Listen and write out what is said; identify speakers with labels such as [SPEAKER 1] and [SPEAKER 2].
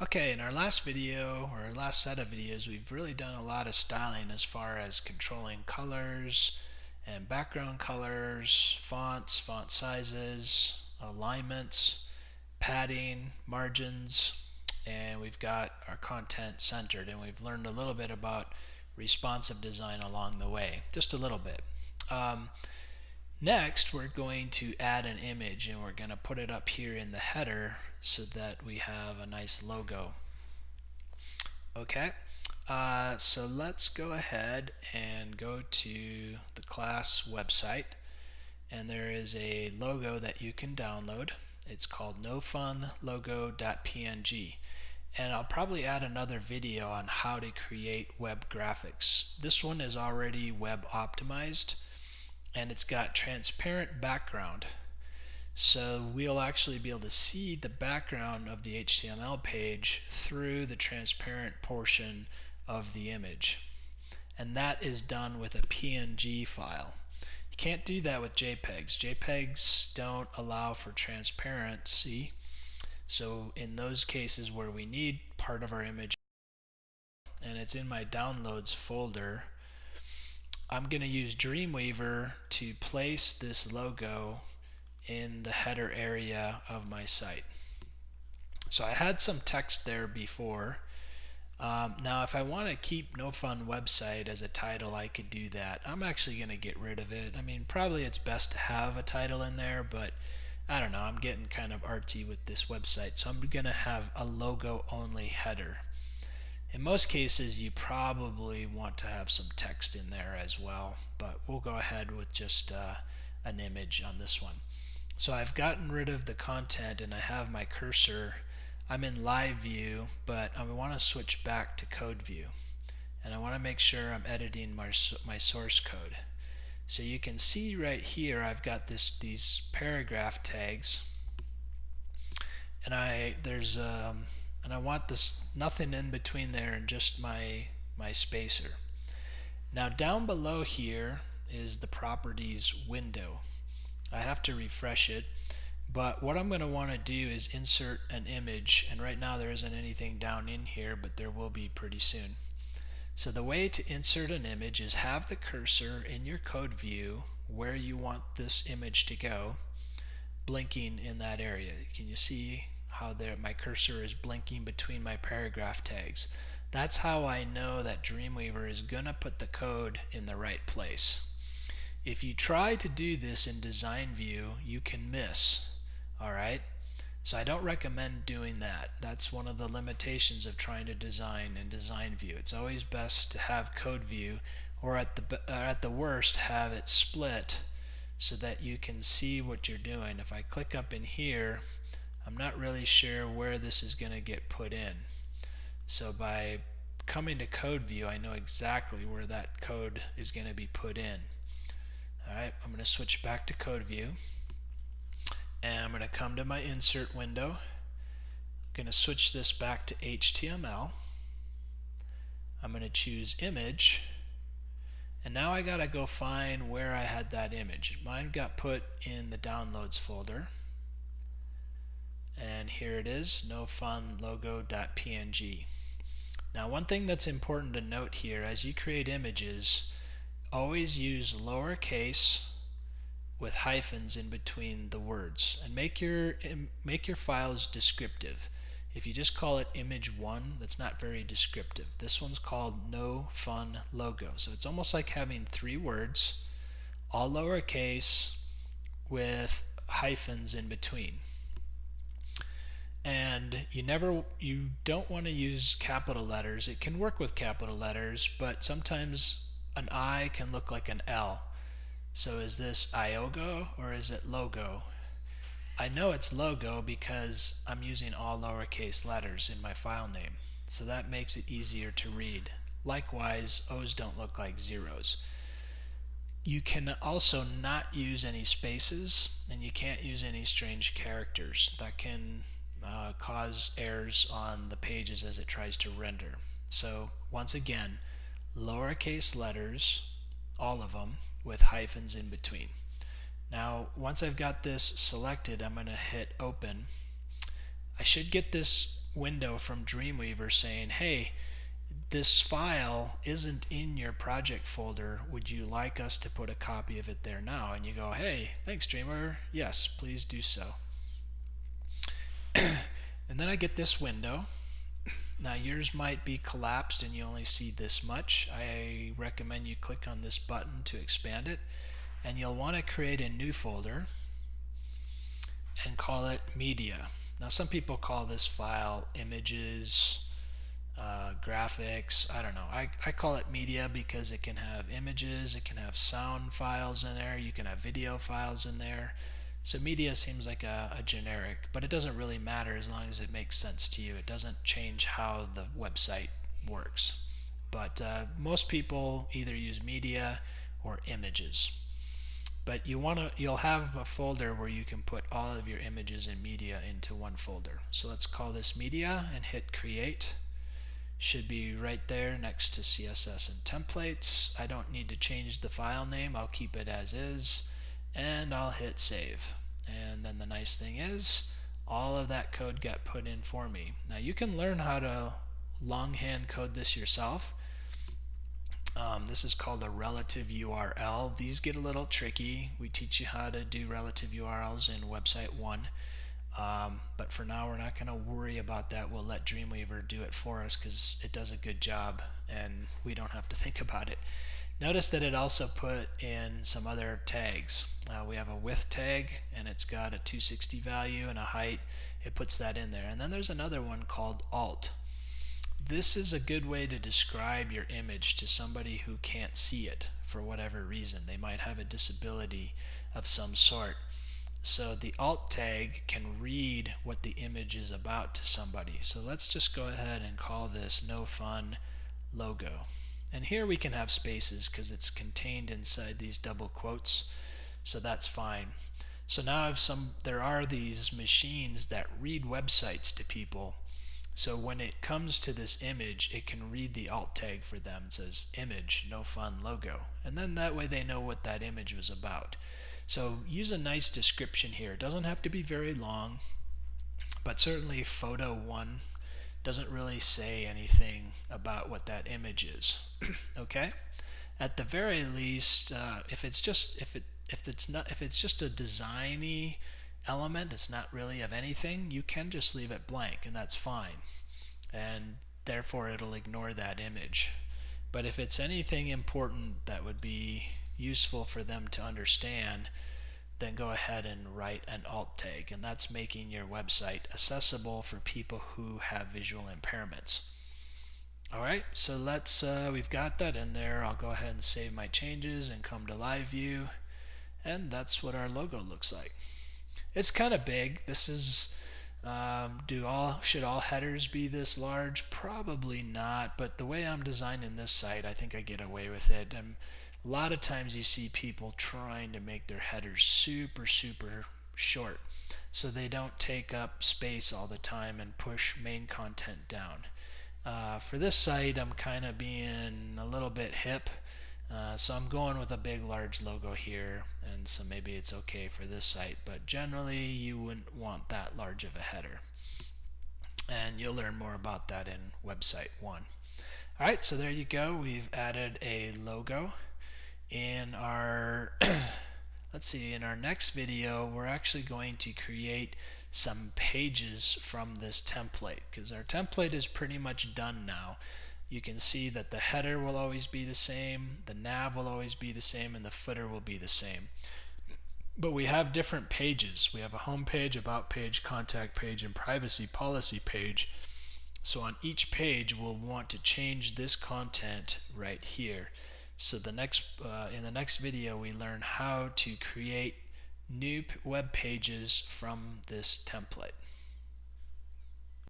[SPEAKER 1] Okay, in our last video, or our last set of videos, we've really done a lot of styling as far as controlling colors and background colors, fonts, font sizes, alignments, padding, margins, and we've got our content centered, and we've learned a little bit about responsive design along the way, just a little bit. Next, we're going to add an image, and we're going to put it up here in the header so that we have a nice logo. Okay, so let's go ahead and go to the class website, and there is a logo that you can download. It's called nofunlogo.png, and I'll probably add another video on how to create web graphics. This one is already web optimized, and it's got transparent background, so we'll actually be able to see the background of the HTML page through the transparent portion of the image, and that is done with a PNG file. You can't do that with JPEGs. JPEGs don't allow for transparency, so in those cases where we need part of our image, and it's in my downloads folder, I'm going to use Dreamweaver to place this logo in the header area of my site. So I had some text there before. Now if I want to keep No Fun Website as a title, I could do that. I'm actually going to get rid of it. I mean, probably it's best to have a title in there, but I don't know, I'm getting kind of artsy with this website, so I'm going to have a logo only header. In most cases, you probably want to have some text in there as well, but we'll go ahead with just an image on this one. So I've gotten rid of the content and I have my cursor. I'm in live view, but I want to switch back to code view, and I want to make sure I'm editing my source code. So you can see right here I've got these paragraph tags, and I want this nothing in between there and just my spacer. Now down below here is the properties window. I have to refresh it, but what I'm going to want to do is insert an image, and right now there isn't anything down in here, but there will be pretty soon. So the way to insert an image is have the cursor in your code view where you want this image to go, blinking in that area. Can you see how there my cursor is blinking between my paragraph tags? That's how I know that Dreamweaver is going to put the code in the right place. If you try to do this in design view, you can miss. Alright? So I don't recommend doing that. That's one of the limitations of trying to design in design view. It's always best to have code view, or at the worst have it split so that you can see what you're doing. If I click up in here, I'm not really sure where this is going to get put in. So by coming to code view, I know exactly where that code is going to be put in. Alright, I'm going to switch back to code view, and I'm going to come to my insert window. I'm going to switch this back to HTML. I'm going to choose image, and now I gotta go find where I had that image. Mine got put in the downloads folder, and here it is, nofunlogo.png. Now one thing that's important to note here, as you create images, always use lowercase with hyphens in between the words, and make your files descriptive. If you just call it image1, that's not very descriptive. This one's called No Fun Logo, so it's almost like having 3 words, all lowercase with hyphens in between. And you don't want to use capital letters. It can work with capital letters, but sometimes an I can look like an L. So is this Iogo or is it logo? I know it's logo because I'm using all lowercase letters in my file name, so that makes it easier to read. Likewise, O's don't look like zeros. You can also not use any spaces, and you can't use any strange characters. That can cause errors on the pages as it tries to render. So once again, lowercase letters, all of them, with hyphens in between. Now once I've got this selected, I'm going to hit open. I should get this window from Dreamweaver saying, hey, this file isn't in your project folder. Would you like us to put a copy of it there now? And you go, hey, thanks Dreamweaver. Yes, please do so. And then I get this window. Now yours might be collapsed and you only see this much. I recommend you click on this button to expand it, and you'll want to create a new folder and call it media. Now some people call this file images, graphics, I don't know. I call it media because it can have images, it can have sound files in there, you can have video files in there. So media seems like a generic, but it doesn't really matter as long as it makes sense to you. It doesn't change how the website works. But most people either use media or images. But you'll have a folder where you can put all of your images and media into one folder. So let's call this media and hit create. Should be right there next to CSS and templates. I don't need to change the file name. I'll keep it as is, and I'll hit save. And then the nice thing is all of that code got put in for me. Now you can learn how to longhand code this yourself. This is called a relative URL. These get a little tricky. We teach you how to do relative URLs in website 1. But for now we're not going to worry about that. We'll let Dreamweaver do it for us because it does a good job and we don't have to think about it. Notice that it also put in some other tags. We have a width tag and it's got a 260 value and a height. It puts that in there. And then there's another one called alt. This is a good way to describe your image to somebody who can't see it for whatever reason. They might have a disability of some sort. So the alt tag can read what the image is about to somebody. So let's just go ahead and call this no fun logo. And here we can have spaces because it's contained inside these double quotes. So that's fine. So now if there are these machines that read websites to people. So when it comes to this image, it can read the alt tag for them. It says image, no fun logo. And then that way they know what that image was about. So use a nice description here. It doesn't have to be very long, but certainly photo 1 doesn't really say anything about what that image is. Okay? At the very least, if it's just a designy element, it's not really of anything, you can just leave it blank and that's fine, and therefore it'll ignore that image. But if it's anything important that would be useful for them to understand, then go ahead and write an alt tag, and that's making your website accessible for people who have visual impairments. Alright, so we've got that in there. I'll go ahead and save my changes and come to live view, and that's what our logo looks like. It's kind of big. This is, should all headers be this large? Probably not, but the way I'm designing this site, I think I get away with it. A lot of times you see people trying to make their headers super short so they don't take up space all the time and push main content down. For this site, I'm kind of being a little bit hip. So I'm going with a big large logo here, and so maybe it's okay for this site, but generally you wouldn't want that large of a header. And you'll learn more about that in website 1. Alright, so there you go. We've added a logo. In our let's see, in our next video we're actually going to create some pages from this template, because our template is pretty much done now. You can see that the header will always be the same, the nav will always be the same, and the footer will be the same. But we have different pages. We have a home page, about page, contact page, and privacy policy page. So on each page we'll want to change this content right here. So in the next video we learn how to create new web pages from this template.